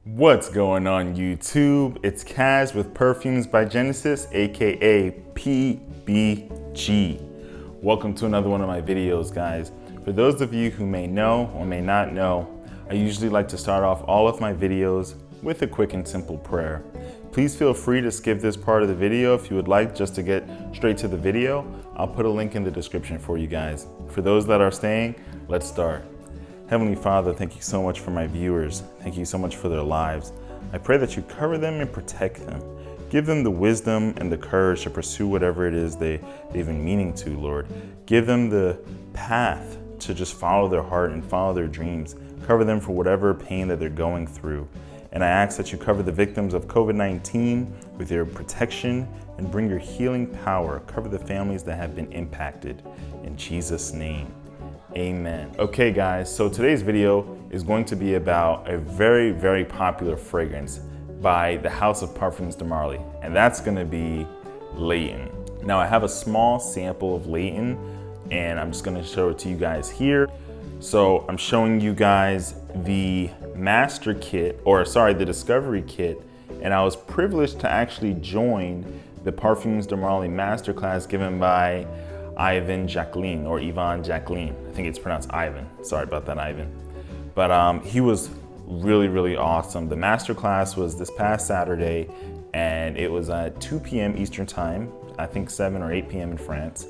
What's going on YouTube? It's Kaz with Perfumes by Genesis, aka PBG. Welcome to another one of my videos, guys. For those of you who may know or may not know, I usually like to start off all of my videos with a quick and simple prayer. Please feel free to skip this part of the video if you would like, just to get straight to the video. I'll put a link in the description for you guys. For those that are staying, let's start. Heavenly Father, thank you so much for my viewers. Thank you so much for their lives. I pray that you cover them and protect them. Give them the wisdom and the courage to pursue whatever it is they've been meaning to, Lord. Give them the path to just follow their heart and follow their dreams. Cover them for whatever pain that they're going through. And I ask that you cover the victims of COVID-19 with your protection and bring your healing power. Cover the families that have been impacted. In Jesus' name. Amen. Okay guys, so today's video is going to be about a very, very popular fragrance by the House of Parfumes de Marly, and that's gonna be Layton. Now I have a small sample of Layton and I'm just gonna show it to you guys here. So I'm showing you guys the master kit, the discovery kit, and I was privileged to actually join the Parfumes de Marly Masterclass given by Yvan Jacqueline, or Yvan Jacqueline. I think it's pronounced Ivan. Sorry about that, Ivan. But he was really, really awesome. The masterclass was this past Saturday, and it was at 2 p.m. Eastern time, I think 7 or 8 p.m. in France.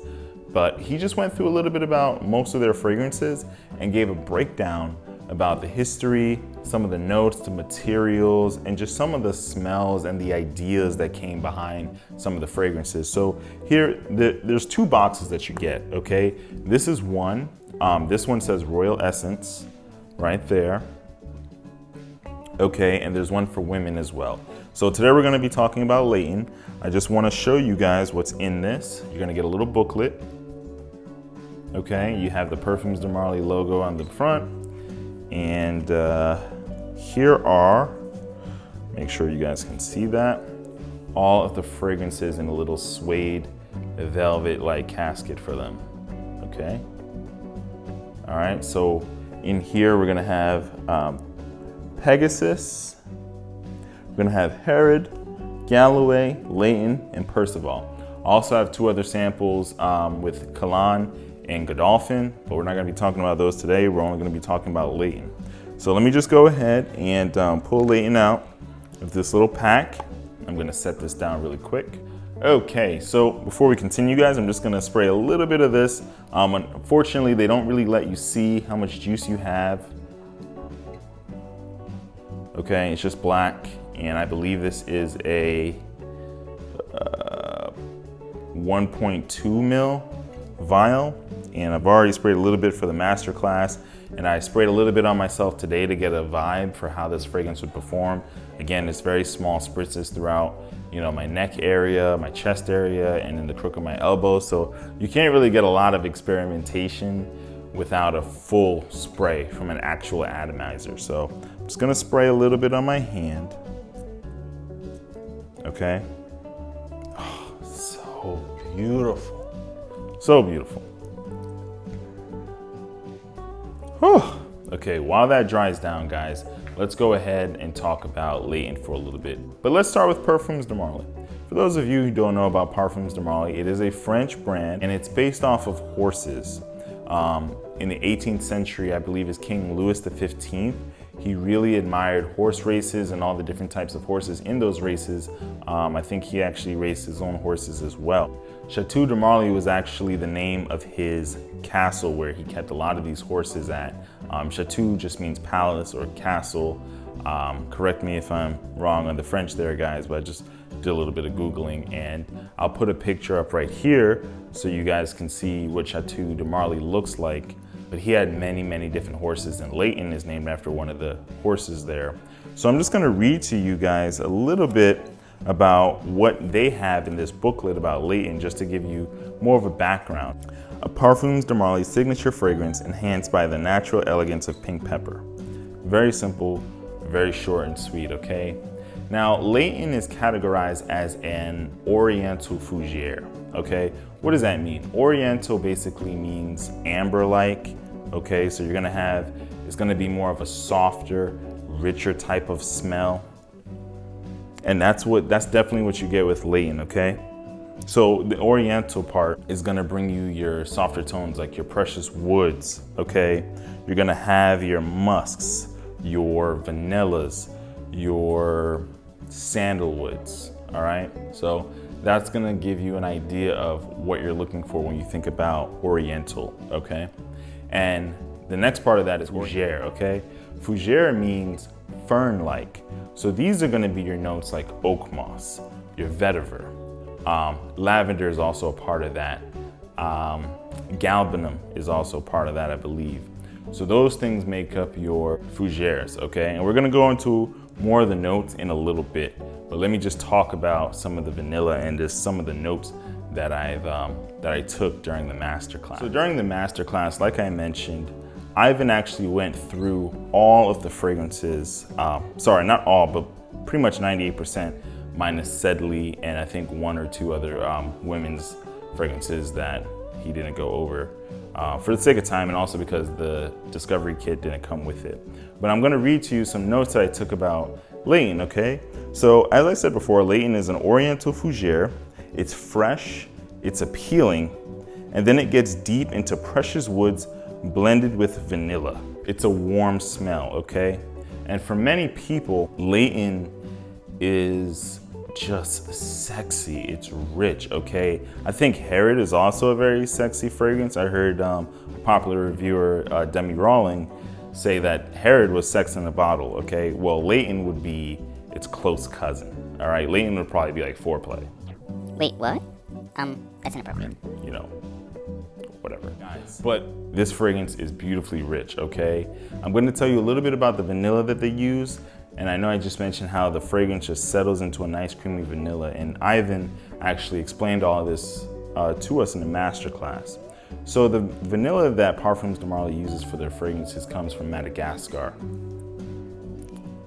But he just went through a little bit about most of their fragrances and gave a breakdown about the history, some of the notes, the materials, and just some of the smells and the ideas that came behind some of the fragrances. So here, there's two boxes that you get, okay? This is one. This one says Royal Essence right there. Okay, and there's one for women as well. So today we're gonna be talking about Layton. I just wanna show you guys what's in this. You're gonna get a little booklet. Okay, you have the Parfumes de Marly logo on the front. And here are, make sure you guys can see that, all of the fragrances in a little suede velvet-like casket for them, okay? All right, so in here we're gonna have Pegasus, we're gonna have Herod, Galloway, Layton, and Percival. I also have two other samples with Calan and Godolphin, but we're not gonna be talking about those today. We're only gonna be talking about Layton. So let me just go ahead and pull Layton out of this little pack. I'm gonna set this down really quick. Okay, so before we continue, guys, I'm just gonna spray a little bit of this. Unfortunately, they don't really let you see how much juice you have. Okay, it's just black, and I believe this is a 1.2 ml vial, and I've already sprayed a little bit for the master class, and I sprayed a little bit on myself today to get a vibe for how this fragrance would perform. Again, it's very small spritzes throughout, you know, my neck area, my chest area, and in the crook of my elbow, so you can't really get a lot of experimentation without a full spray from an actual atomizer. So I'm just gonna spray a little bit on my hand. Okay. Oh, so beautiful. So beautiful. Whew. Okay, while that dries down, guys, let's go ahead and talk about Layton for a little bit. But let's start with Parfums de Marly. For those of you who don't know about Parfums de Marly, it is a French brand, and it's based off of horses. In the 18th century, I believe it's King Louis XV. He really admired horse races and all the different types of horses in those races. I think he actually raced his own horses as well. Chateau de Marly was actually the name of his castle where he kept a lot of these horses at. Chateau just means palace or castle. Correct me if I'm wrong on the French there, guys, but I just did a little bit of Googling, and I'll put a picture up right here so you guys can see what Chateau de Marly looks like. But he had many, many different horses, and Layton is named after one of the horses there. So I'm just gonna read to you guys a little bit about what they have in this booklet about Layton, just to give you more of a background. A Parfums de Marly signature fragrance enhanced by the natural elegance of pink pepper. Very simple, very short and sweet, okay? Now, Layton is categorized as an oriental fougere, okay? What does that mean? Oriental basically means amber-like, okay? So you're gonna have, it's gonna be more of a softer, richer type of smell. And that's definitely what you get with Layton, okay? So the oriental part is gonna bring you your softer tones, like your precious woods, okay? You're gonna have your musks, your vanillas, your sandalwoods, all right? So that's gonna give you an idea of what you're looking for when you think about oriental, okay? And the next part of that is fougere, okay? Fougere means fern-like. So these are gonna be your notes like oak moss, your vetiver. Lavender is also a part of that. Galbanum is also part of that, I believe. So those things make up your fougeres, okay? And we're gonna go into more of the notes in a little bit, but let me just talk about some of the vanilla and just some of the notes that I took during the masterclass. So during the masterclass, like I mentioned, Yvan actually went through all of the fragrances, sorry, not all, but pretty much 98%, minus Sedley and I think one or two other women's fragrances that he didn't go over for the sake of time and also because the discovery kit didn't come with it. But I'm gonna read to you some notes that I took about Layton, okay? So as I said before, Layton is an oriental fougere. It's fresh, it's appealing, and then it gets deep into precious woods blended with vanilla. It's a warm smell, okay? And for many people, Layton is just sexy, it's rich, okay? I think Herod is also a very sexy fragrance. I heard popular reviewer Demi Rawling say that Herod was sex in a bottle, okay? Well, Layton would be its close cousin, all right? Layton would probably be like foreplay. Wait, what? That's inappropriate. You know, whatever. Guys. But this fragrance is beautifully rich, okay? I'm gonna tell you a little bit about the vanilla that they use. And I know I just mentioned how the fragrance just settles into a nice creamy vanilla, and Yvan actually explained all of this to us in the masterclass. So the vanilla that Parfums de Marly uses for their fragrances comes from Madagascar.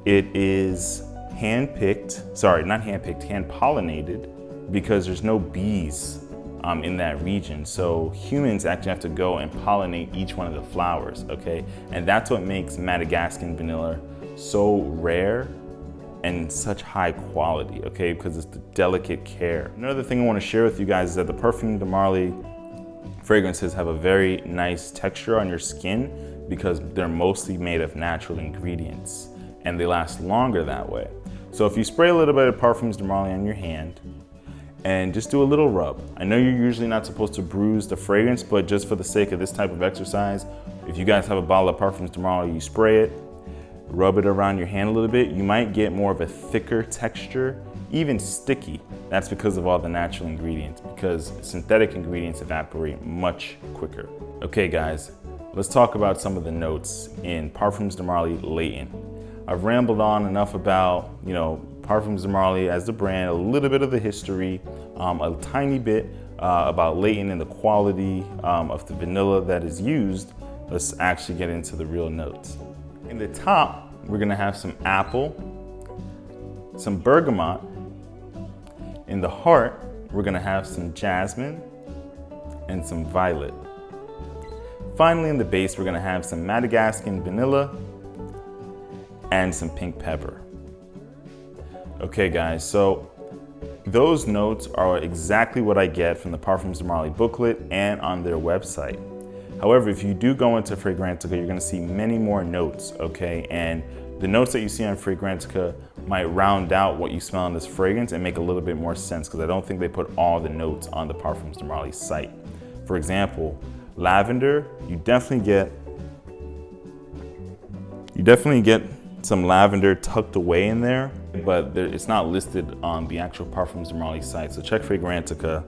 It is hand-pollinated because there's no bees in that region. So humans actually have to go and pollinate each one of the flowers, okay? And that's what makes Madagascan vanilla so rare and such high quality, okay? Because it's the delicate care. Another thing I want to share with you guys is that the Parfumes de Marly fragrances have a very nice texture on your skin because they're mostly made of natural ingredients and they last longer that way. So if you spray a little bit of Parfumes de Marly on your hand and just do a little rub. I know you're usually not supposed to bruise the fragrance, but just for the sake of this type of exercise, if you guys have a bottle of Parfumes de Marly, you spray it, rub it around your hand a little bit, you might get more of a thicker texture, even sticky. That's because of all the natural ingredients, because synthetic ingredients evaporate much quicker. Okay guys, let's talk about some of the notes in Parfums de Marly Layton. I've rambled on enough about, Parfums de Marly as the brand, a little bit of the history, a tiny bit about Layton and the quality of the vanilla that is used. Let's actually get into the real notes. In the top, we're gonna have some apple, some bergamot. In the heart, we're gonna have some jasmine and some violet. Finally, in the base, we're gonna have some Madagascan vanilla and some pink pepper. Okay guys, so those notes are exactly what I get from the Parfums de Marly booklet and on their website. However, if you do go into Fragrantica, you're gonna see many more notes, okay? And the notes that you see on Fragrantica might round out what you smell in this fragrance and make a little bit more sense because I don't think they put all the notes on the Parfums de Marly site. For example, lavender, you definitely get some lavender tucked away in there, but it's not listed on the actual Parfums de Marly site. So check Fragrantica.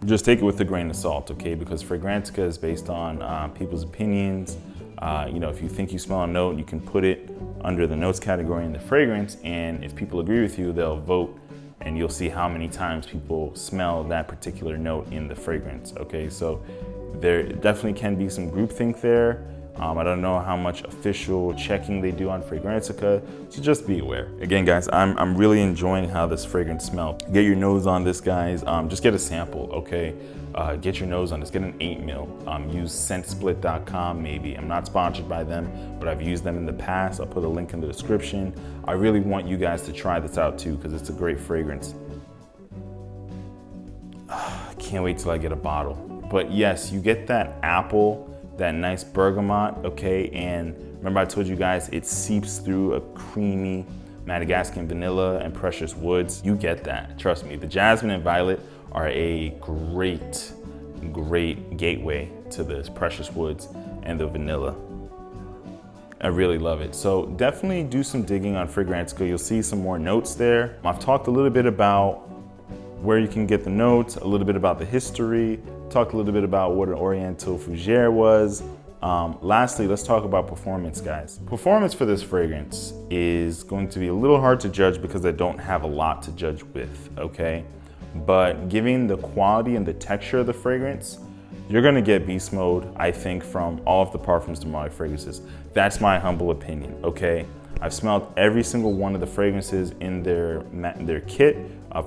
Just take it with a grain of salt, okay? Because Fragrantica is based on people's opinions. If you think you smell a note, you can put it under the notes category in the fragrance, and if people agree with you, they'll vote, and you'll see how many times people smell that particular note in the fragrance, okay? So there definitely can be some groupthink there. I don't know how much official checking they do on Fragrantica, so just be aware. Again, guys, I'm really enjoying how this fragrance smells. Get your nose on this, guys. Just get a sample, okay? Get your nose on this, get an 8 mil. Use scentsplit.com maybe. I'm not sponsored by them, but I've used them in the past. I'll put a link in the description. I really want you guys to try this out too, because it's a great fragrance. Can't wait till I get a bottle. But yes, you get that apple, that nice bergamot, okay? And remember I told you guys it seeps through a creamy Madagascan vanilla and precious woods. You get that, trust me. The jasmine and violet are a great gateway to this precious woods and the vanilla. I really love it. So definitely do some digging on Fragrantica. You'll see some more notes there. I've talked a little bit about where you can get the notes, a little bit about the history, talked a little bit about what an oriental fougere was. Lastly, let's talk about performance, guys. Performance for this fragrance is going to be a little hard to judge because I don't have a lot to judge with, okay? But given the quality and the texture of the fragrance, you're gonna get beast mode, I think, from all of the Parfums de Marly fragrances. That's my humble opinion, okay? I've smelled every single one of the fragrances in their kit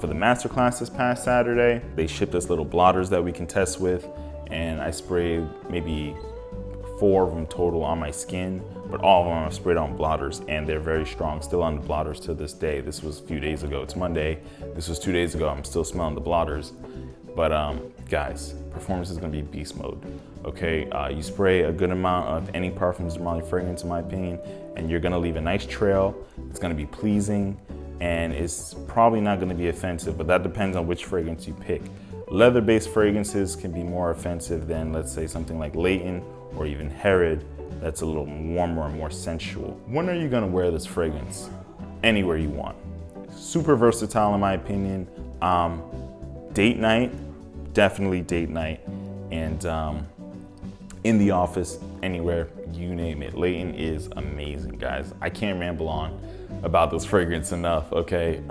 for the masterclass this past Saturday. They shipped us little blotters that we can test with, and I sprayed maybe 4 of them total on my skin, but all of them are sprayed on blotters, and they're very strong, still on the blotters to this day. This was a few days ago. It's Monday. This was 2 days ago. I'm still smelling the blotters. But guys, performance is gonna be beast mode, okay? You spray a good amount of any Parfums de Marly fragrance, in my opinion, and you're gonna leave a nice trail. It's gonna be pleasing, and it's probably not gonna be offensive, but that depends on which fragrance you pick. Leather-based fragrances can be more offensive than, let's say, something like Layton or even Herod, that's a little warmer and more sensual. When are you gonna wear this fragrance? Anywhere you want. Super versatile, in my opinion. Date night, definitely date night. And in the office, anywhere, you name it. Layton is amazing, guys. I can't ramble on about this fragrance enough, okay?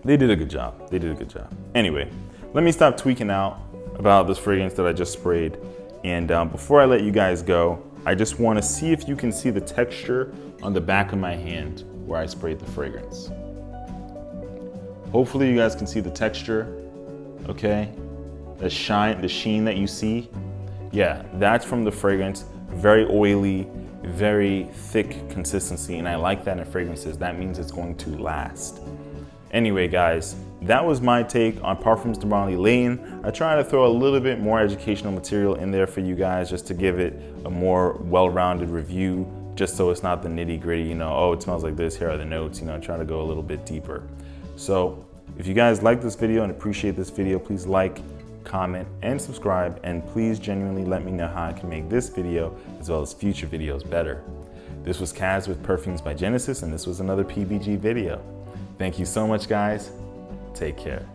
They did a good job. They did a good job. Anyway, let me stop tweaking out about this fragrance that I just sprayed. And before I let you guys go, I just want to see if you can see the texture on the back of my hand where I sprayed the fragrance. Hopefully you guys can see the texture, okay? The sheen that you see. Yeah, that's from the fragrance. Very oily, very thick consistency, and I like that in fragrances. That means it's going to last. Anyway, guys, that was my take on Parfums de Marly Layton. I try to throw a little bit more educational material in there for you guys just to give it a more well-rounded review, just so it's not the nitty-gritty, you know, oh, it smells like this, here are the notes, you know, try to go a little bit deeper. So if you guys like this video and appreciate this video, please like, comment, and subscribe, and please genuinely let me know how I can make this video as well as future videos better. This was Kaz with Perfumes by Genesis, and this was another PBG video. Thank you so much, guys. Take care.